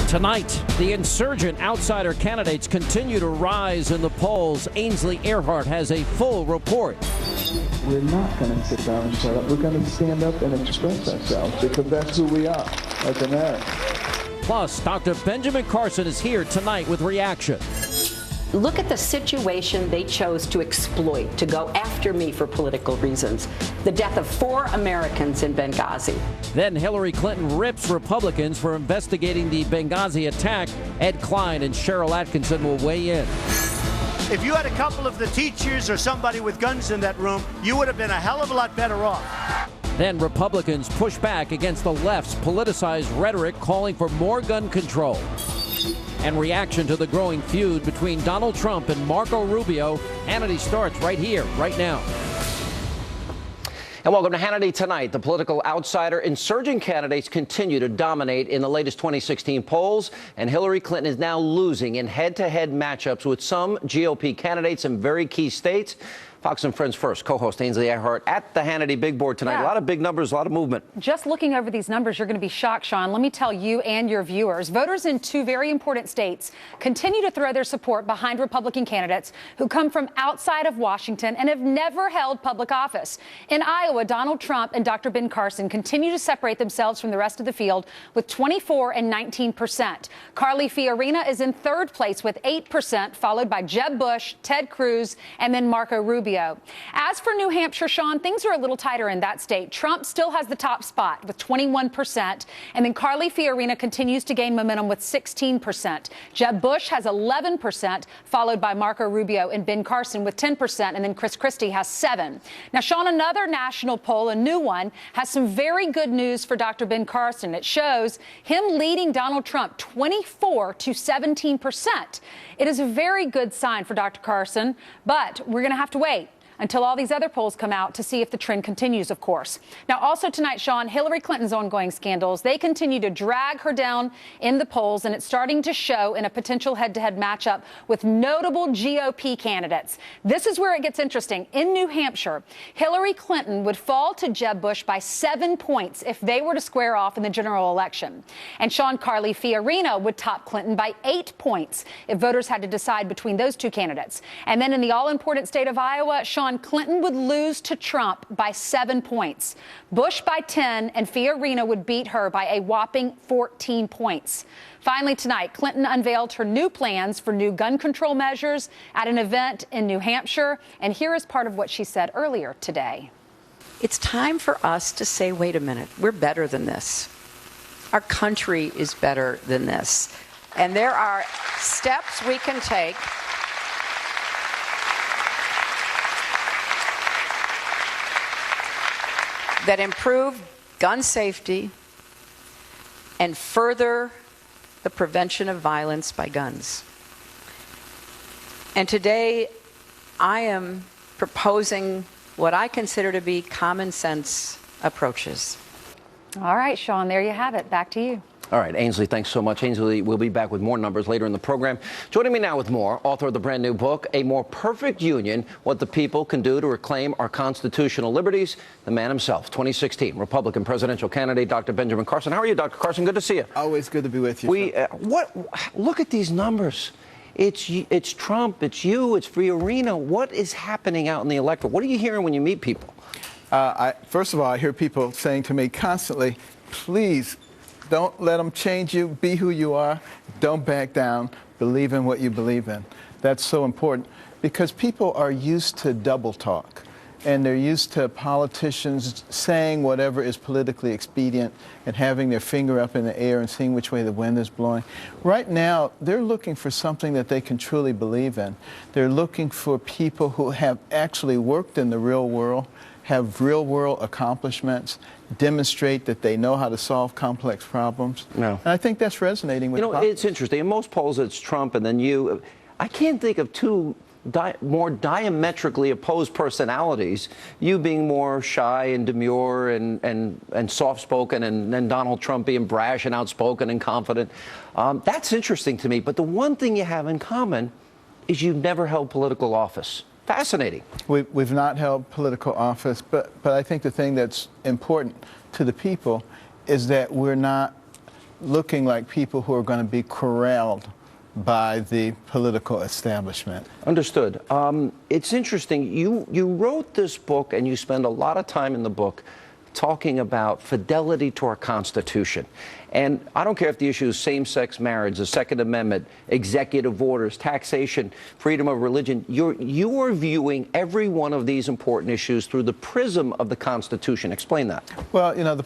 Tonight, the insurgent outsider candidates continue to rise in the polls. Ainsley Earhardt has a full report. We're not going to sit down and shut up. We're going to stand up and express ourselves because that's who we are as Americans. Plus, Dr. Benjamin Carson is here tonight with reaction. Look at the situation they chose to exploit, to go after me for political reasons. The death of 4 Americans in Benghazi. Then Hillary Clinton rips Republicans for investigating the Benghazi attack. Ed Klein and Cheryl Atkinson will weigh in. If you had a couple of the teachers or somebody with guns in that room, you would have been a hell of a lot better off. Then Republicans push back against the left's politicized rhetoric calling for more gun control. And reaction to the growing feud between Donald Trump and Marco Rubio. Hannity starts right here, right now. And welcome to Hannity Tonight. The political outsider insurgent candidates continue to dominate in the latest 2016 polls, and Hillary Clinton is now losing in head-to-head matchups with some GOP candidates in very key states. Fox and Friends First, co-host Ainsley Earhardt at the Hannity Big Board tonight. Yeah. A lot of big numbers, a lot of movement. Just looking over these numbers, you're going to be shocked, Sean. Let me tell you and your viewers, voters in 2 very important states continue to throw their support behind Republican candidates who come from outside of Washington and have never held public office. In Iowa, Donald Trump and Dr. Ben Carson continue to separate themselves from the rest of the field with 24% and 19%. Carly Fiorina is in 3rd place with 8%, followed by Jeb Bush, Ted Cruz, and then Marco Rubio. As for New Hampshire, Sean, things are a little tighter in that state. Trump still has the top spot with 21%, and then Carly Fiorina continues to gain momentum with 16%. Jeb Bush has 11%, followed by Marco Rubio and Ben Carson with 10%, and then Chris Christie has 7%. Now, Sean, another national poll, a new one, has some very good news for Dr. Ben Carson. It shows him leading Donald Trump 24% to 17%. It is a very good sign for Dr. Carson, but we're going to have to wait until all these other polls come out to see if the trend continues, of course. Now, also tonight, Sean, Hillary Clinton's ongoing scandals, they continue to drag her down in the polls, and it's starting to show in a potential head-to-head matchup with notable GOP candidates. This is where it gets interesting. In New Hampshire, Hillary Clinton would fall to Jeb Bush by 7 points if they were to square off in the general election. And Sean, Carly Fiorina would top Clinton by 8 points if voters had to decide between those 2 candidates. And then in the all-important state of Iowa, Sean, Clinton would lose to Trump by 7 points, Bush by 10, and Fiorina would beat her by a whopping 14 points. Finally tonight, Clinton unveiled her new plans for new gun control measures at an event in New Hampshire, and here is part of what she said earlier today. It's time for us to say, wait a minute, we're better than this. Our country is better than this. And there are steps we can take that improve gun safety and further the prevention of violence by guns. And today, I am proposing what I consider to be common sense approaches. All right, Sean, there you have it. Back to you. All right, Ainsley, thanks so much. Ainsley will be back with more numbers later in the program. Joining me now with more, author of the brand new book, A More Perfect Union, What the People Can Do to Reclaim Our Constitutional Liberties, the man himself, 2016 Republican presidential candidate, Dr. Benjamin Carson. How are you, Dr. Carson? Good to see you. Always good to be with you. Look at these numbers. It's Trump, it's you, it's Fiorina. What is happening out in the electorate? What are you hearing when you meet people? First of all, I hear people saying to me constantly, please, don't let them change you. Be who you are. Don't back down. Believe in what you believe in. That's so important because people are used to double talk, and they're used to politicians saying whatever is politically expedient and having their finger up in the air and seeing which way the wind is blowing. Right now, they're looking for something that they can truly believe in. They're looking for people who have actually worked in the real world, have real-world accomplishments, demonstrate that they know how to solve complex problems. No. And I think that's resonating with politics. It's interesting. In most polls, it's Trump and then you. I can't think of 2 more diametrically opposed personalities, you being more shy and demure and soft-spoken, and then Donald Trump being brash and outspoken and confident. That's interesting to me. But the one thing you have in common is you've never held political office. Fascinating. We've not held political office, but I think the thing that's important to the people is that we're not looking like people who are going to be corralled by the political establishment. Understood. It's interesting. You wrote this book, and you spend a lot of time in the book talking about fidelity to our Constitution. And I don't care if the issue is same-sex marriage, the Second Amendment, executive orders, taxation, freedom of religion. You're viewing every one of these important issues through the prism of the Constitution. Explain that. Well, you know,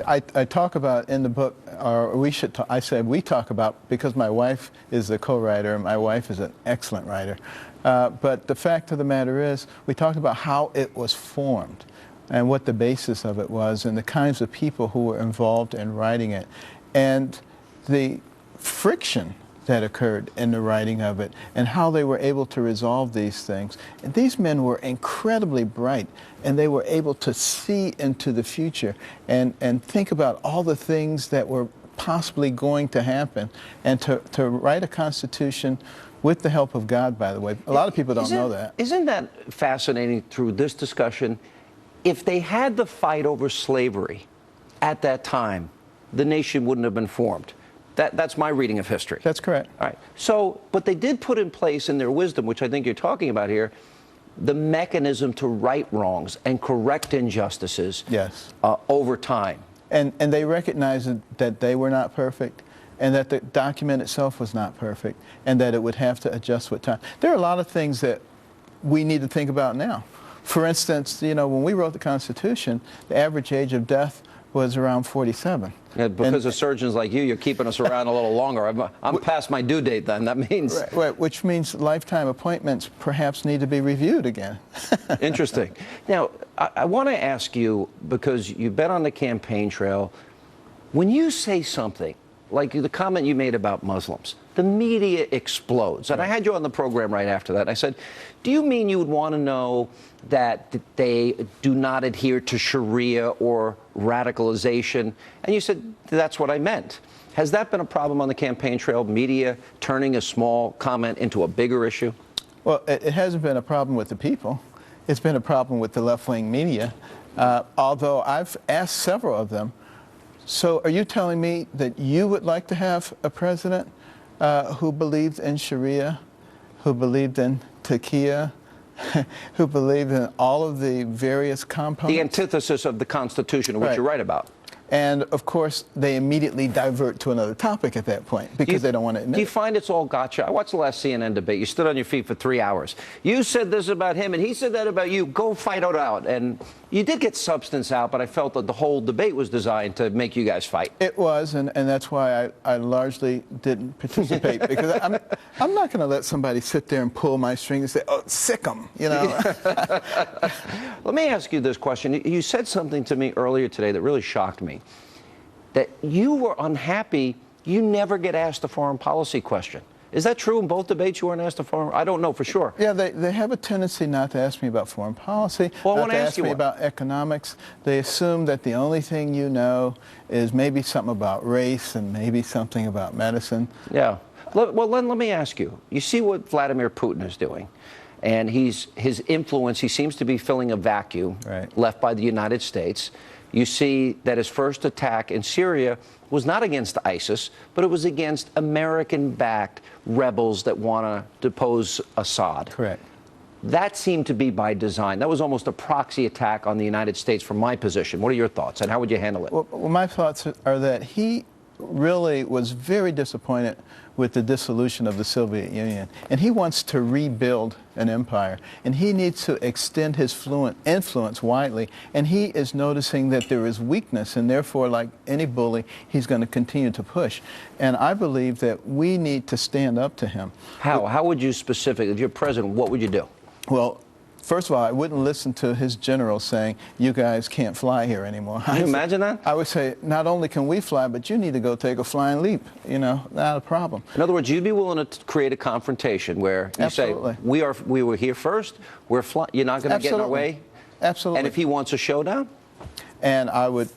I talk about in the book, or we should talk, I said we talk about, because my wife is the co-writer, and my wife is an excellent writer. But the fact of the matter is, we talked about how it was formed and what the basis of it was, and the kinds of people who were involved in writing it, and the friction that occurred in the writing of it, and how they were able to resolve these things. And these men were incredibly bright, and they were able to see into the future and think about all the things that were possibly going to happen, and to write a Constitution with the help of God, by the way. A lot of people don't know that. Isn't that fascinating through this discussion? If they had the fight over slavery at that time, the nation wouldn't have been formed. That's my reading of history. That's correct. All right. So, but they did put in place in their wisdom, which I think you're talking about here, the mechanism to right wrongs and correct injustices. Yes. Over time. And they recognized that they were not perfect, and that the document itself was not perfect, and that it would have to adjust with time. There are a lot of things that we need to think about now. For instance, you know, when we wrote the Constitution, the average age of death was around 47. Yeah, because of surgeons like you, you're keeping us around a little longer. I'm past my due date then. That means... Right, which means lifetime appointments perhaps need to be reviewed again. Interesting. Now, I want to ask you, because you've been on the campaign trail, when you say something, like the comment you made about Muslims, the media explodes. And I had you on the program right after that. I said, do you mean you would want to know that they do not adhere to Sharia or radicalization? And you said, that's what I meant. Has that been a problem on the campaign trail, media turning a small comment into a bigger issue? Well, it hasn't been a problem with the people. It's been a problem with the left-wing media, although I've asked several of them, so are you telling me that you would like to have a president who believed in Sharia, who believed in taqiyya, who believed in all of the various components? The antithesis of the Constitution, which you're right about. And, of course, they immediately divert to another topic at that point because they don't want to admit it. Do you find it's all gotcha? I watched the last CNN debate. You stood on your feet for 3 hours. You said this about him, and he said that about you. Go fight it out. And you did get substance out, but I felt that the whole debate was designed to make you guys fight. It was, and that's why I largely didn't participate, because I'm not going to let somebody sit there and pull my string and say, oh, sick 'em, you know. Let me ask you this question. You said something to me earlier today that really shocked me, that you were unhappy you never get asked a foreign policy question. Is that true in both debates? You weren't asked a foreign... I don't know for sure. Yeah, they have a tendency not to ask me about foreign policy, well, not to ask me about economics. They assume that the only thing you know is maybe something about race and maybe something about medicine. Yeah. Well, let me ask you. You see what Vladimir Putin is doing, and his influence, he seems to be filling a vacuum left by the United States. You see that his first attack in Syria was not against ISIS, but it was against American-backed rebels that want to depose Assad. Correct. That seemed to be by design. That was almost a proxy attack on the United States from my position. What are your thoughts, and how would you handle it? Well, my thoughts are that he really was very disappointed with the dissolution of the Soviet Union, and he wants to rebuild an empire, and he needs to extend his influence widely, and he is noticing that there is weakness, and therefore, like any bully, he's going to continue to push. And I believe that we need to stand up to him. How would you specifically, if you're president, what would you do? Well, first of all, I wouldn't listen to his general saying, you guys can't fly here anymore. Can you imagine that? I would say, not only can we fly, but you need to go take a flying leap. You know, not a problem. In other words, you'd be willing to create a confrontation where you say, we were here first, you're not going to get in our way? Absolutely. And if he wants a showdown? And I would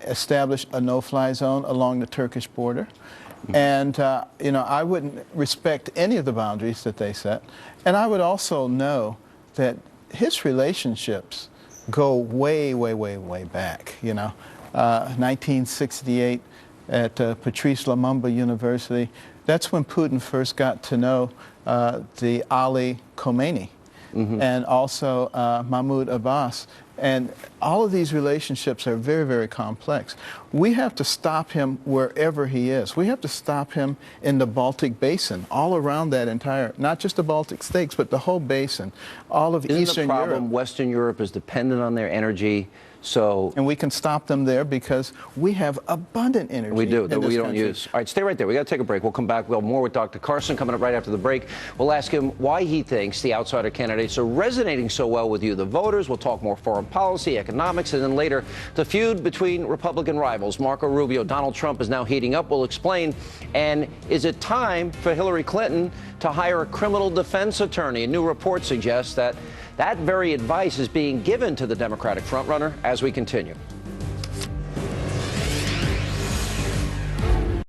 establish a no-fly zone along the Turkish border. And, you know, I wouldn't respect any of the boundaries that they set. And I would also know that his relationships go way, way, way, way back, you know. 1968, at Patrice Lumumba University. That's when Putin first got to know the Ali Khomeini and also Mahmoud Abbas. And all of these relationships are very, very complex. We have to stop him wherever he is. We have to stop him in the Baltic Basin, all around that entire, not just the Baltic states, but the whole basin, all of Eastern Isn't the problem Europe. Western Europe is dependent on their energy? So, and we can stop them there because we have abundant energy. We do, that in this we don't country. use. All right, stay right there. We got to take a break. We'll come back. We'll have more with Dr. Carson coming up right after the break. We'll ask him why he thinks the outsider candidates are resonating so well with you, the voters. We'll talk more foreign policy, economics, and then later the feud between Republican rivals. Marco Rubio, Donald Trump is now heating up. We'll explain. And is it time for Hillary Clinton to hire a criminal defense attorney? A new report suggests that that very advice is being given to the Democratic frontrunner as we continue.